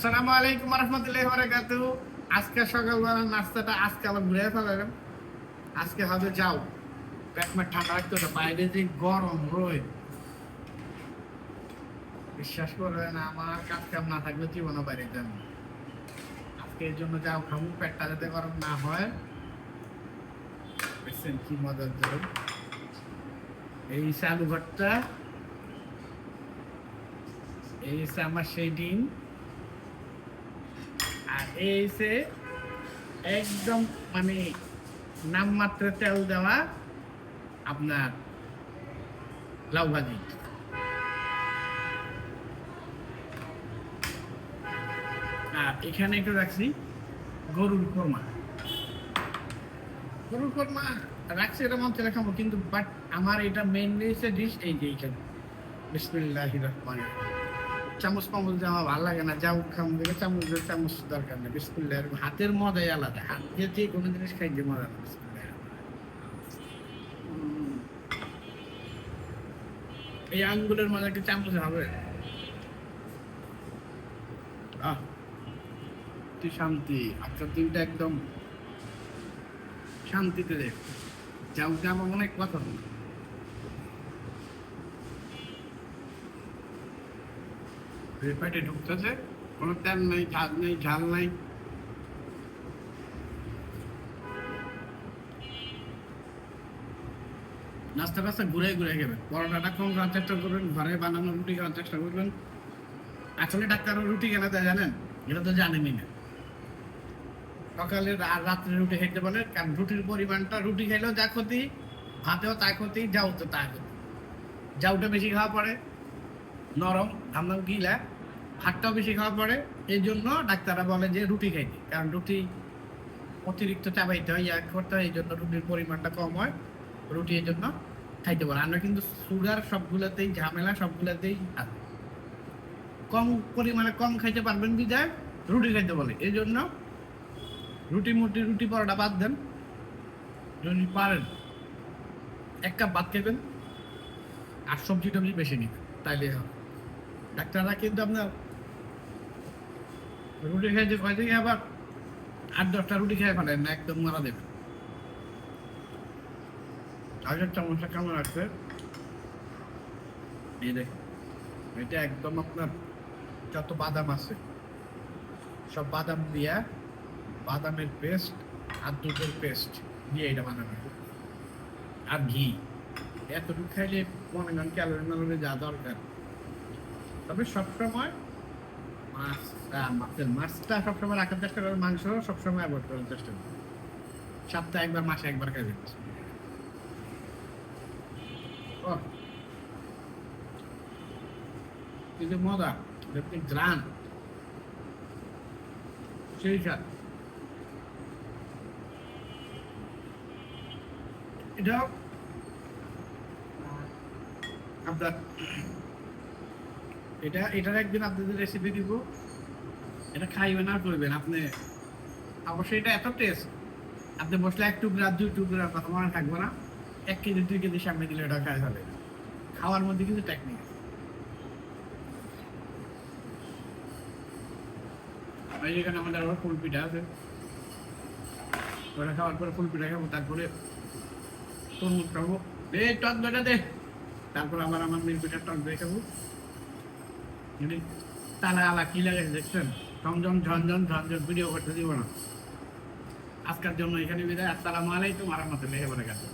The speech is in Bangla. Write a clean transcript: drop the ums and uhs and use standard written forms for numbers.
আসসালামু আলাইকুম রহমতুল্লাহি বারাকাতুহু। আজকে সকালবেলার নাস্তাটা আজকে আবার ঘুরে ফেলালাম। আজকে হবে যাও পেট মেট ঠান্ডা রাখতে হবে, বাইরে যে গরম রোদ, বিশ্বাস করবেন আমার কাজ কাম না থাকলে জীবনও বাইরে যান। আজকে এর জন্য যাও খাবো, পেটটা যাতে গরম না হয়। বুঝছেন কি মজার জন্য এই আলু ভর্তা, এই আমার সেই ডিম, আর এই একদম মানে নামমাত্র তেল দেওয়া আপনার লাউ ভাজি। আর এখানে একটু রাখছি গরুর কোরমা। গরুর কোরমা রাখছি, এটা মন চলে খাবো, কিন্তু বাট আমার এটা মেইনলি হচ্ছে ডিশ এই যে এইখানে বিসমিল্লাহির রহমানির রহিম। চামচ পামচ দিয়ে আমার ভালো লাগে না, যাও খাম দিলে চামচ দরকার নেই। বিসমিল্লাহির হাতের মজাই আলাদা, হাত দিয়ে যে কোনো জিনিস খাইতে মজা না। এই আঙ্গুলের মজা কি চামচ হবে? তুই শান্তি, আজকের দিনটা একদম শান্তিতে দেখ। যাও আমার অনেক কথা পেটে ঢুকতেছে, কোনো তেল নেই, ঝাল নাই। নাস্তা ফাস্তা ঘুরে ঘুরে খেবেন, পরোটাটা কম খাওয়ার চেষ্টা করবেন, ঘরে বানানো রুটি খাওয়ার চেষ্টা করবেন। আসলে ডাক্তাররা রুটি কেন দেয় জানেন? এটা তো জানেনই না। সকালে আর রাত্রে রুটি খাইতে বলে, কারণ রুটির পরিমাণটা, রুটি খাইলেও যা ক্ষতি, ভাতেও তা ক্ষতি, যাও তো তা ক্ষতি। যাওটা বেশি খাওয়া পড়ে, নরম ধামধাম গিলা, ভাতটাও বেশি খাওয়া পড়ে। এই জন্য ডাক্তাররা বলে যে রুটি খাইতে, কারণ রুটি অতিরিক্ত চাবাইতে হয়, ইয়া করতে হয়, এই জন্য রুটির পরিমাণটা কম হয়। রুটি এই জন্য খাইতে পারে। আমরা কিন্তু সুগার সবগুলোতেই, ঝামেলা সবগুলোতেই আছে। কম পরিমাণে কম খাইতে পারবেন বিধায় রুটি খাইতে বলে। এই জন্য রুটি পরোটা বাদ দেন, যদি পারেন এক কাপ ভাত খাবেন আর সবজি টবজি বেশি নিবেন, তাইলে হবে। ডাক্তাররা কিন্তু আপনার রুটি খাইতে কয়দিন আবার 8-10টা রুটি খেয়ে ফেলেন না, একদম মারা দেবেন। আগের চামচটা কেমন আছে এই দেখেন, এটা একদম আপনার যত বাদাম আছে সব বাদাম দিয়া, বাদামের পেস্ট আর দুধের পেস্ট দিয়ে এটা বানানো, আর ঘি। এতটুকু খাইলে মনে করেন ক্যালোরি ম্যালোরি যা দরকার। তবে সবসময় মাছটা সবসময় রাখার চেষ্টা করবেন, মাংস সবসময় অ্যাভয়েড করার চেষ্টা করবেন। সপ্তাহে একবার, মাসে একবার খাইবেন। কিন্তু মজা, আপনি গ্রান সেই স্বাদ। এটা আপনার এটার একদিন আপনাদের রেসিপি দিব, এটা খাইবেন আর করবেন আপনি। অবশ্যই এটা এত টেস্ট, আপনি বসলে 1 টুকরা 2 টুকরা কথা মনে থাকবে না। 1 কেজি 2 কেজি সামনে দিলে এটা খাই হবে। খাওয়ার মধ্যে কিন্তু টেকনিক আছে। এখানে আমাদের আবার ফুল পিঠা আছে, ওটা খাওয়ার পরে ফুল পিঠা খাবো, তারপরে তরমুজ খাবো, টক দইটা দে, তারপর আবার আমার মেন পিঠার টক দই খাবো। তালা আলা কি লাগে দেখছেন, ঝনঝন ভিডিও করতে দিব না। আজকের জন্য এখানে বিদায়। আসসালামু আলাইকুম ওয়া রাহমাতুল্লাহি ওয়া বারাকাতুহু।